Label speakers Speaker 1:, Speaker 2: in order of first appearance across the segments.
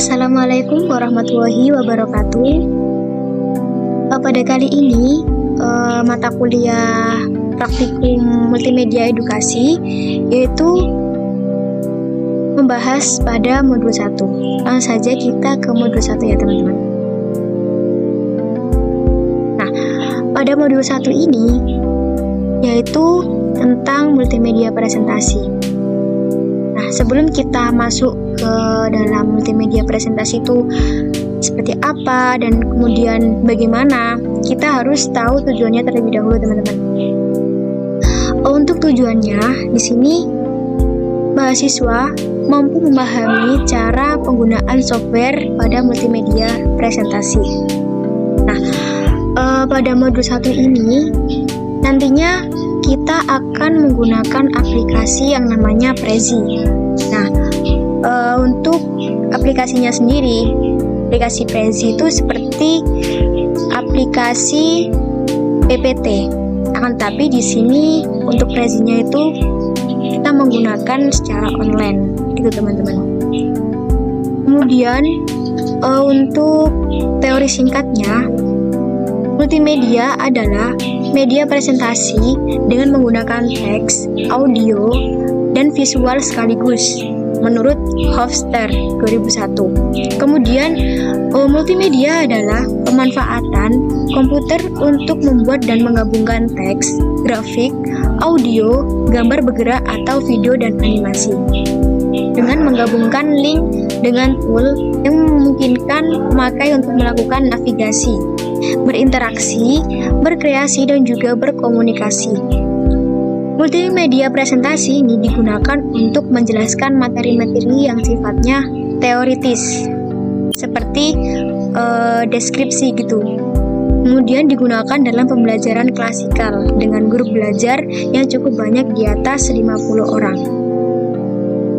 Speaker 1: Assalamualaikum warahmatullahi wabarakatuh. Pada kali ini mata kuliah praktikum multimedia edukasi yaitu membahas pada modul 1. Langsung saja kita ke modul 1 ya teman-teman. Nah, pada modul 1 ini yaitu tentang multimedia presentasi. Nah, sebelum kita masuk ke dalam multimedia presentasi itu seperti apa dan kemudian bagaimana, kita harus tahu tujuannya terlebih dahulu teman-teman. Untuk tujuannya, di sini mahasiswa mampu memahami cara penggunaan software pada multimedia presentasi. Nah, pada modul 1 ini nantinya kita akan menggunakan aplikasi yang namanya Prezi. Nah, untuk aplikasinya sendiri, aplikasi Prezi itu seperti aplikasi PPT. Akan tapi di sini untuk Prezinya itu kita menggunakan secara online, gitu teman-teman. Kemudian untuk teori singkatnya, multimedia adalah media presentasi dengan menggunakan teks, audio, dan visual sekaligus menurut Hofstede 2001. Kemudian, multimedia adalah pemanfaatan komputer untuk membuat dan menggabungkan teks, grafik, audio, gambar bergerak atau video dan animasi dengan menggabungkan link dengan tool yang memungkinkan pemakai untuk melakukan navigasi, berinteraksi, berkreasi, dan juga berkomunikasi. Multimedia presentasi ini digunakan untuk menjelaskan materi-materi yang sifatnya teoritis, seperti deskripsi gitu. Kemudian digunakan dalam pembelajaran klasikal dengan grup belajar yang cukup banyak di atas 50 orang.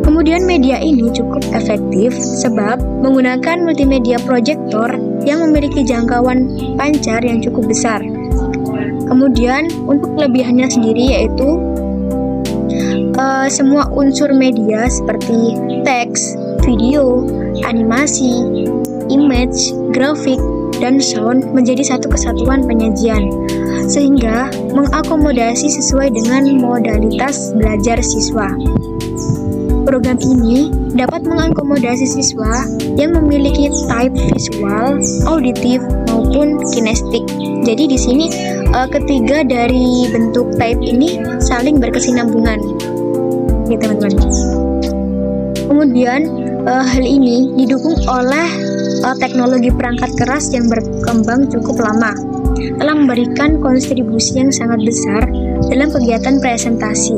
Speaker 1: Kemudian media ini cukup efektif sebab menggunakan multimedia proyektor yang memiliki jangkauan pancar yang cukup besar. Kemudian untuk kelebihannya sendiri yaitu semua unsur media seperti teks, video, animasi, image, grafik, dan sound menjadi satu kesatuan penyajian sehingga mengakomodasi sesuai dengan modalitas belajar siswa. Program ini dapat mengakomodasi siswa yang memiliki type visual, auditif, maupun kinestik. Jadi di sini ketiga dari bentuk type ini saling berkesinambungan, ya teman-teman. Kemudian hal ini didukung oleh teknologi perangkat keras yang berkembang cukup lama, telah memberikan kontribusi yang sangat besar dalam kegiatan presentasi.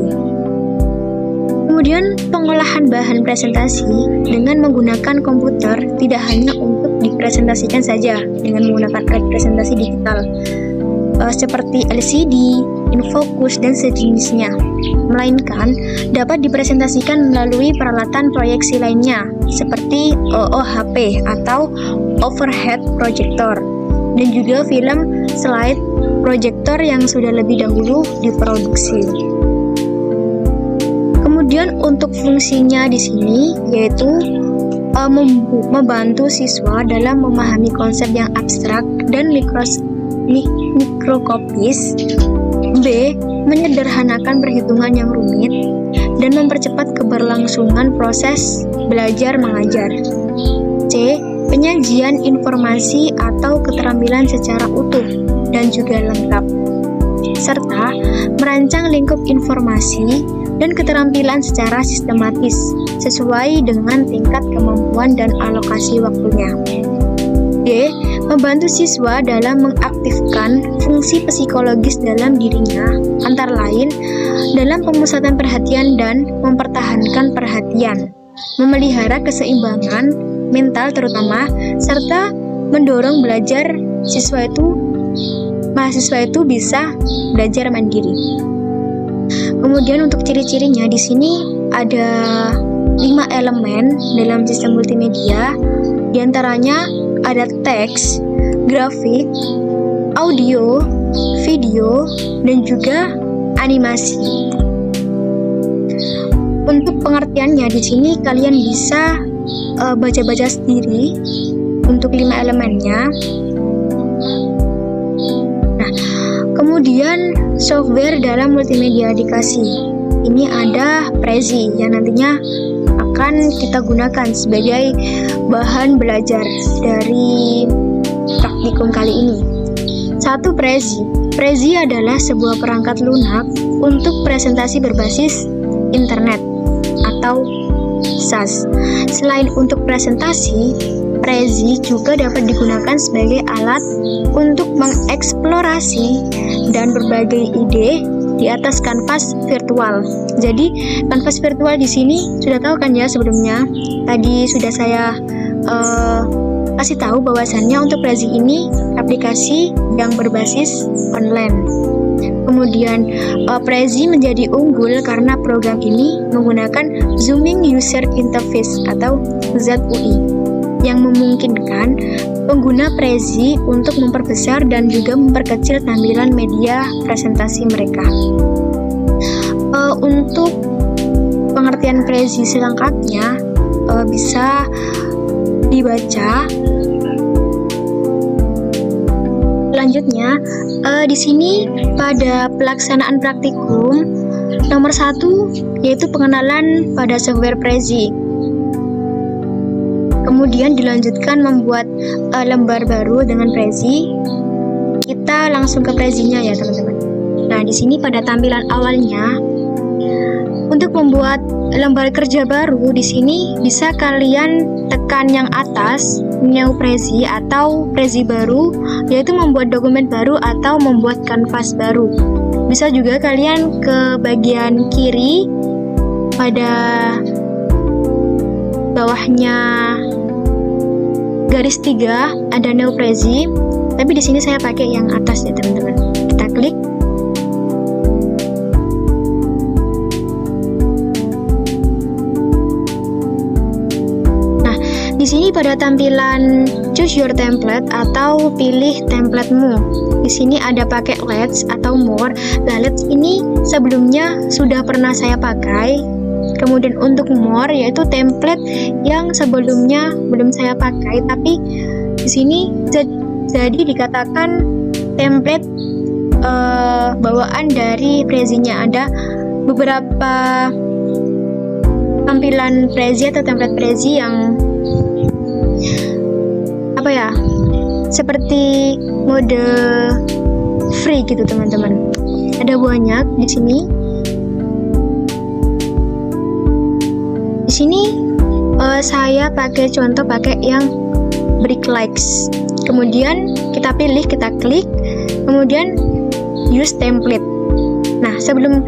Speaker 1: Kemudian pengolahan bahan presentasi dengan menggunakan komputer tidak hanya untuk dipresentasikan saja dengan menggunakan alat presentasi digital seperti LCD, infocus, dan sejenisnya, melainkan dapat dipresentasikan melalui peralatan proyeksi lainnya seperti OOHP atau overhead projector dan juga film slide projector yang sudah lebih dahulu diproduksi. Kemudian untuk fungsinya di sini yaitu membantu siswa dalam memahami konsep yang abstrak dan mikroskopis. B. Menyederhanakan perhitungan yang rumit dan mempercepat keberlangsungan proses belajar mengajar. C. Penyajian informasi atau keterampilan secara utuh dan juga lengkap, serta merancang lingkup informasi dan keterampilan secara sistematis sesuai dengan tingkat kemampuan dan alokasi waktunya. D. Membantu siswa dalam mengaktifkan fungsi psikologis dalam dirinya, antara lain dalam pemusatan perhatian dan mempertahankan perhatian, memelihara keseimbangan mental terutama, serta mendorong mahasiswa itu bisa belajar mandiri. Kemudian untuk ciri-cirinya di sini ada 5 elemen dalam sistem multimedia. Di antaranya ada teks, grafik, audio, video, dan juga animasi. Untuk pengertiannya di sini kalian bisa baca-baca sendiri untuk 5 elemennya. Nah, kemudian software dalam multimedia edukasi. Ini ada Prezi yang nantinya akan kita gunakan sebagai bahan belajar dari praktikum kali ini. 1. Prezi. Prezi adalah sebuah perangkat lunak untuk presentasi berbasis internet atau SAS. Selain untuk presentasi, Prezi juga dapat digunakan sebagai alat untuk mengeksplorasi dan berbagai ide di atas kanvas virtual. Jadi, kanvas virtual di sini sudah tahu kan ya sebelumnya? Tadi sudah saya kasih tahu bahwasannya untuk Prezi ini aplikasi yang berbasis online. Kemudian Prezi menjadi unggul karena program ini menggunakan Zooming User Interface atau ZUI yang memungkinkan pengguna Prezi untuk memperbesar dan juga memperkecil tampilan media presentasi mereka. Untuk pengertian Prezi selengkapnya bisa dibaca. Selanjutnya, di sini pada pelaksanaan praktikum nomor 1 yaitu pengenalan pada software Prezi. Kemudian dilanjutkan membuat lembar baru dengan Prezi. Kita langsung ke Prezinya ya teman-teman. Nah, di sini pada tampilan awalnya untuk membuat lembar kerja baru di sini bisa kalian tekan yang atas New Prezi atau Prezi baru, yaitu membuat dokumen baru atau membuat kanvas baru. Bisa juga kalian ke bagian kiri pada bawahnya garis 3 ada New Prezi, tapi di sini saya pakai yang atas ya teman-teman. Kita klik. Di sini pada tampilan choose your template atau pilih templatemu. Di sini ada pakai Let's atau More. Nah, Let's ini sebelumnya sudah pernah saya pakai. Kemudian untuk More yaitu template yang sebelumnya belum saya pakai, tapi di sini jadi dikatakan template bawaan dari Prezinya. Ada beberapa tampilan Prezi atau template Prezi yang seperti mode free gitu teman-teman. Ada banyak di sini. Di sini saya pakai yang brick likes. Kemudian kita pilih, kita klik, kemudian use template. Nah, sebelum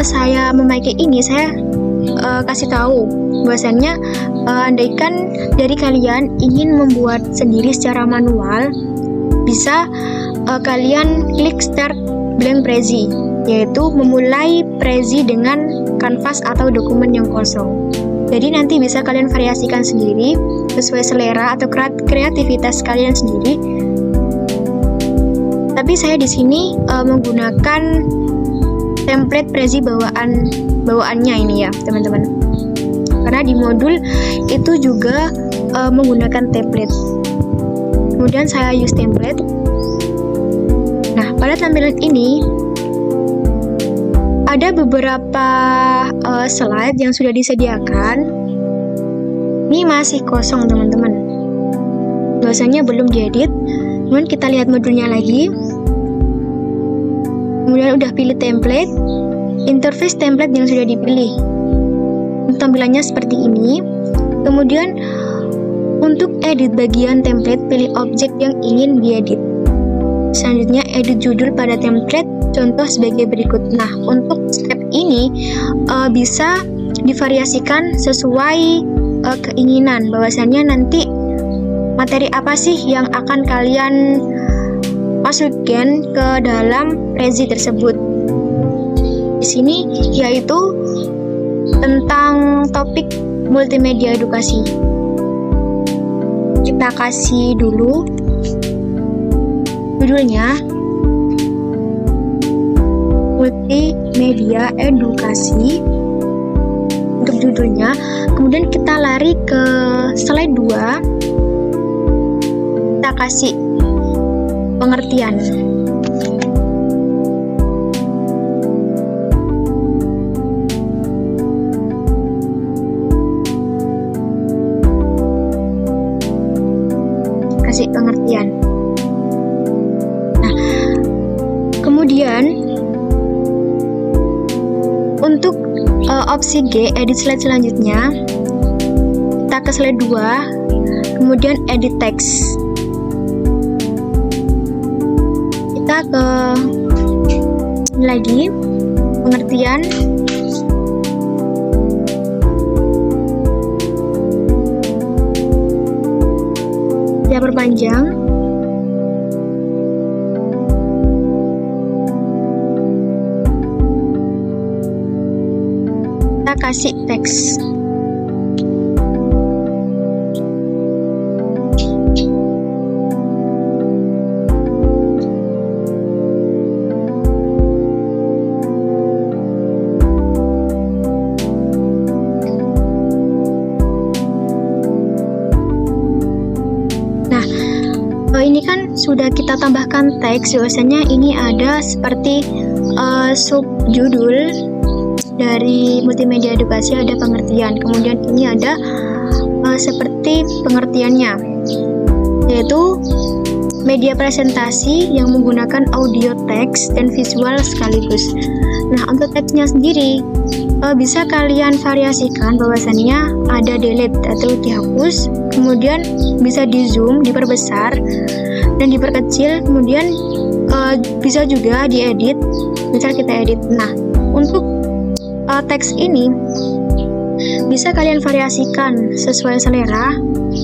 Speaker 1: saya memakai ini, saya kasih tahu bahwasannya andaikan dari kalian ingin membuat sendiri secara manual, bisa kalian klik start blank Prezi, yaitu memulai Prezi dengan kanvas atau dokumen yang kosong. Jadi nanti bisa kalian variasikan sendiri sesuai selera atau kreativitas kalian sendiri. Tapi saya di sini menggunakan template Prezi bawaannya ini ya teman-teman, karena di modul itu juga menggunakan template. Kemudian saya use template. Nah, pada tampilan ini ada beberapa slide yang sudah disediakan. Ini masih kosong teman-teman, bahwasanya belum diedit. Kemudian kita lihat modulnya lagi. Kemudian udah pilih template, interface template yang sudah dipilih. Tampilannya seperti ini. Kemudian untuk edit bagian template, pilih objek yang ingin diedit. Selanjutnya edit judul pada template, contoh sebagai berikut. Nah, untuk step ini bisa divariasikan sesuai keinginan, bahwasannya nanti materi apa sih yang akan kalian masukkan ke dalam Prezi tersebut. Di sini yaitu tentang topik multimedia edukasi. Kita kasih dulu judulnya multimedia edukasi. Untuk judulnya kemudian kita lari ke slide 2. Kita kasih pengertian. Kasih pengertian. Nah, kemudian untuk opsi G, edit slide selanjutnya, kita ke slide 2, kemudian edit text. Kita ke lagi pengertian. Kita perpanjang. Kita kasih teks. Ini kan sudah kita tambahkan teks, biasanya ini ada seperti subjudul dari multimedia edukasi, ada pengertian, kemudian ini ada seperti pengertiannya, yaitu media presentasi yang menggunakan audio, teks, dan visual sekaligus. Nah, untuk teksnya sendiri bisa kalian variasikan, bahwasannya ada delete atau dihapus, kemudian bisa di zoom, diperbesar dan diperkecil, kemudian bisa juga diedit, misal kita edit. Nah, untuk teks ini bisa kalian variasikan sesuai selera,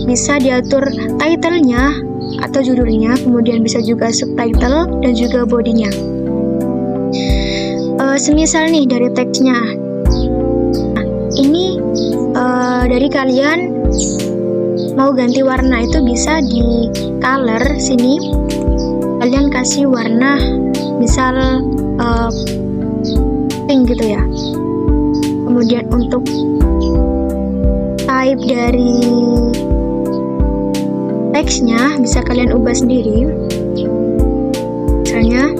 Speaker 1: bisa diatur title-nya atau judulnya, kemudian bisa juga subtitle dan juga bodinya. Semisal nih dari teksnya, nah, ini dari kalian mau ganti warna, itu bisa di color sini, kalian kasih warna misal pink gitu ya. Kemudian untuk type dari teksnya bisa kalian ubah sendiri, misalnya.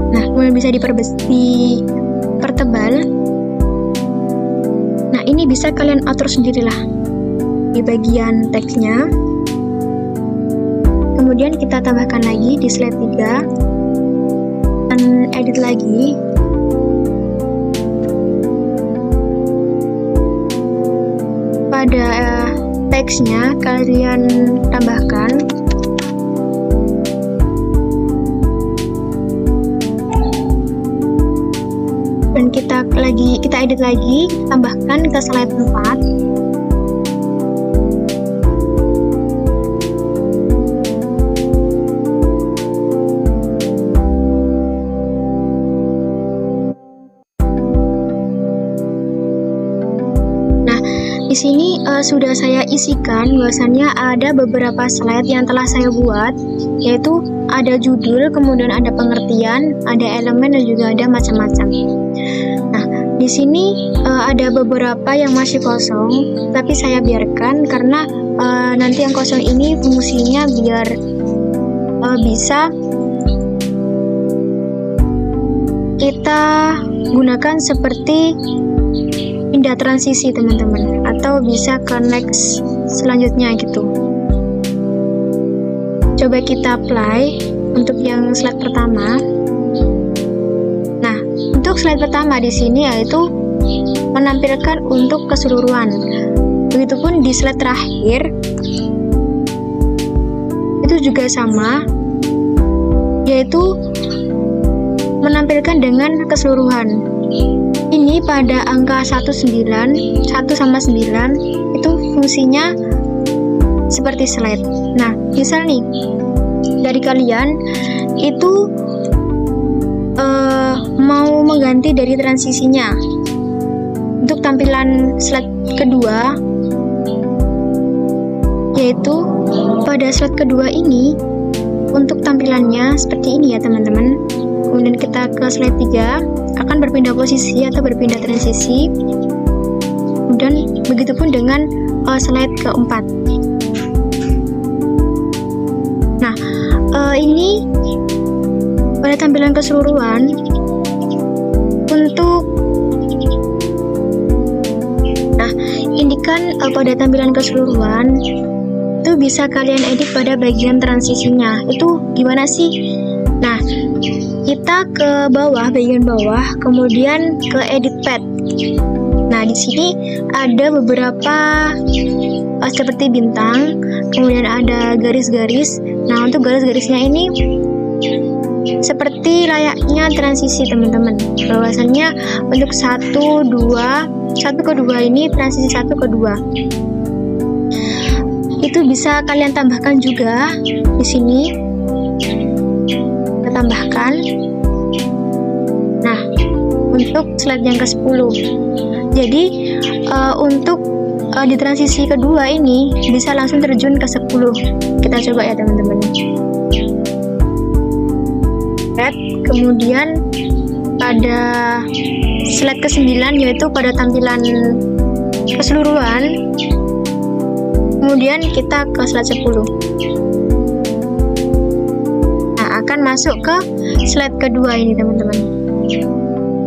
Speaker 1: Nah, kemudian bisa dipertebal. Nah, ini bisa kalian atur sendirilah di bagian teksnya. Kemudian kita tambahkan lagi di slide 3 dan edit lagi. Pada teksnya kalian tambahkan dan kita edit lagi, tambahkan ke slide 4. Di sini sudah saya isikan, bahwasannya ada beberapa slide yang telah saya buat, yaitu ada judul, kemudian ada pengertian, ada elemen, dan juga ada macam-macam. Nah, di sini ada beberapa yang masih kosong, tapi saya biarkan karena nanti yang kosong ini fungsinya biar bisa kita gunakan seperti pindah transisi, teman-teman, atau bisa ke next selanjutnya gitu. Coba kita apply untuk yang slide pertama. Nah, untuk slide pertama di sini yaitu menampilkan untuk keseluruhan. Begitupun di slide terakhir itu juga sama, yaitu menampilkan dengan keseluruhan. Ini pada angka 1 sama 9 itu fungsinya seperti slide. Nah, misal nih dari kalian itu mau mengganti dari transisinya untuk tampilan slide kedua, yaitu pada slide kedua ini untuk tampilannya seperti ini ya, teman-teman. Kemudian kita ke slide 3, akan berpindah posisi atau berpindah transisi. kemudian begitupun dengan slide keempat. Nah, ini pada tampilan keseluruhan untuk ini kan pada tampilan keseluruhan itu bisa kalian edit pada bagian transisinya. Itu gimana sih? Nah, kita ke bawah, bagian bawah, kemudian ke edit pad. Nah, di sini ada beberapa seperti bintang, kemudian ada garis-garis. Nah, untuk garis-garisnya ini seperti layaknya transisi teman-teman. Bahwasannya untuk 1 ke 2 ini transisi 1 ke 2. Itu bisa kalian tambahkan juga di sini. Kita tambahkan. Nah, untuk slide yang ke-10. Jadi untuk di transisi kedua ini bisa langsung terjun ke 10. Kita coba ya teman-teman. Kemudian pada slide ke-9 yaitu pada tampilan keseluruhan, kemudian kita ke slide 10. Nah, akan masuk ke slide kedua ini teman-teman.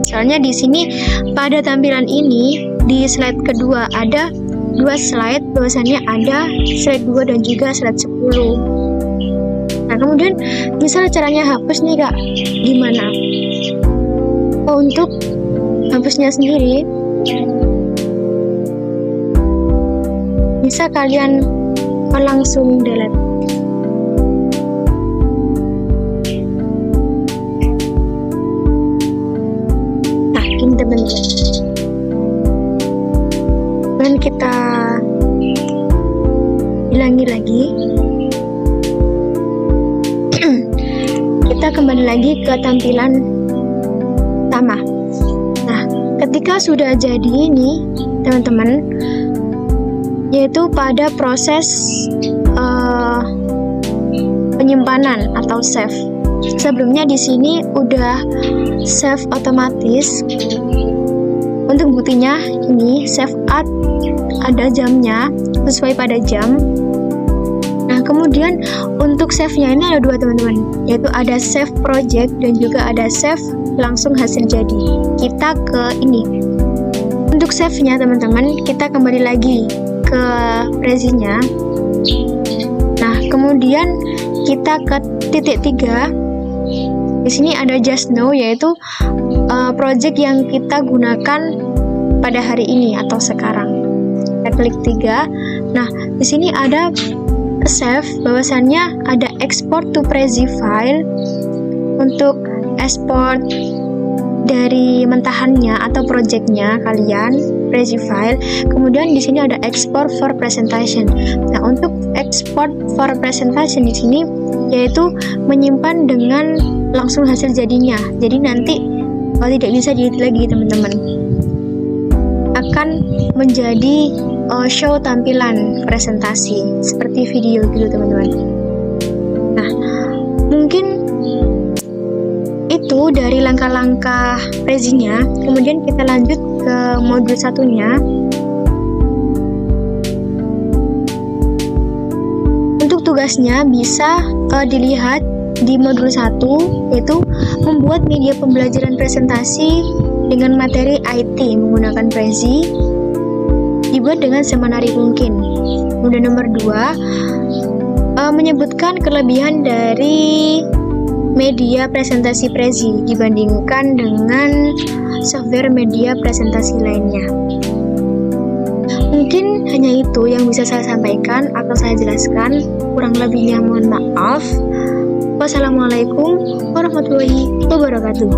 Speaker 1: Soalnya di sini pada tampilan ini di slide kedua ada 2 slide, bahwasannya ada slide 2 dan juga slide 10. Nah, kemudian misal caranya hapus nih kak, gimana? Untuk hapusnya sendiri bisa kalian langsung delete. Nah, ini teman-teman. Dan kita hilangi lagi. Kita kembali lagi ke tampilan utama. Nah, ketika sudah jadi ini teman-teman, yaitu pada proses penyimpanan atau save. Sebelumnya di sini udah save otomatis. Untuk buktinya ini save at ada jamnya sesuai pada jam. Nah, kemudian untuk save-nya ini ada 2 teman-teman, yaitu ada save project dan juga ada save langsung hasil jadi. Kita ke ini. Untuk save-nya teman-teman, kita kembali lagi ke Prezi-nya. Nah, kemudian kita ke titik 3. Di sini ada just now, yaitu project yang kita gunakan pada hari ini atau sekarang. Kita klik 3. Nah, di sini ada save, bahwasannya ada export to Prezi file untuk export dari mentahannya atau projectnya kalian Prezi file. Kemudian di sini ada export for presentation. Nah, untuk export for presentation di sini yaitu menyimpan dengan langsung hasil jadinya. Jadi nanti tidak bisa diedit lagi teman-teman. Akan menjadi show tampilan presentasi seperti video gitu teman-teman. Nah, mungkin itu dari langkah-langkah Prezi-nya. Kemudian kita lanjut ke modul satunya. Untuk tugasnya bisa dilihat di modul 1, yaitu membuat media pembelajaran presentasi dengan materi IT menggunakan Prezi, dibuat dengan semenarik mungkin. Kemudian nomor 2, menyebutkan kelebihan dari media presentasi Prezi dibandingkan dengan software media presentasi lainnya. Mungkin hanya itu yang bisa saya sampaikan atau saya jelaskan. Kurang lebihnya mohon maaf. Wassalamualaikum warahmatullahi wabarakatuh.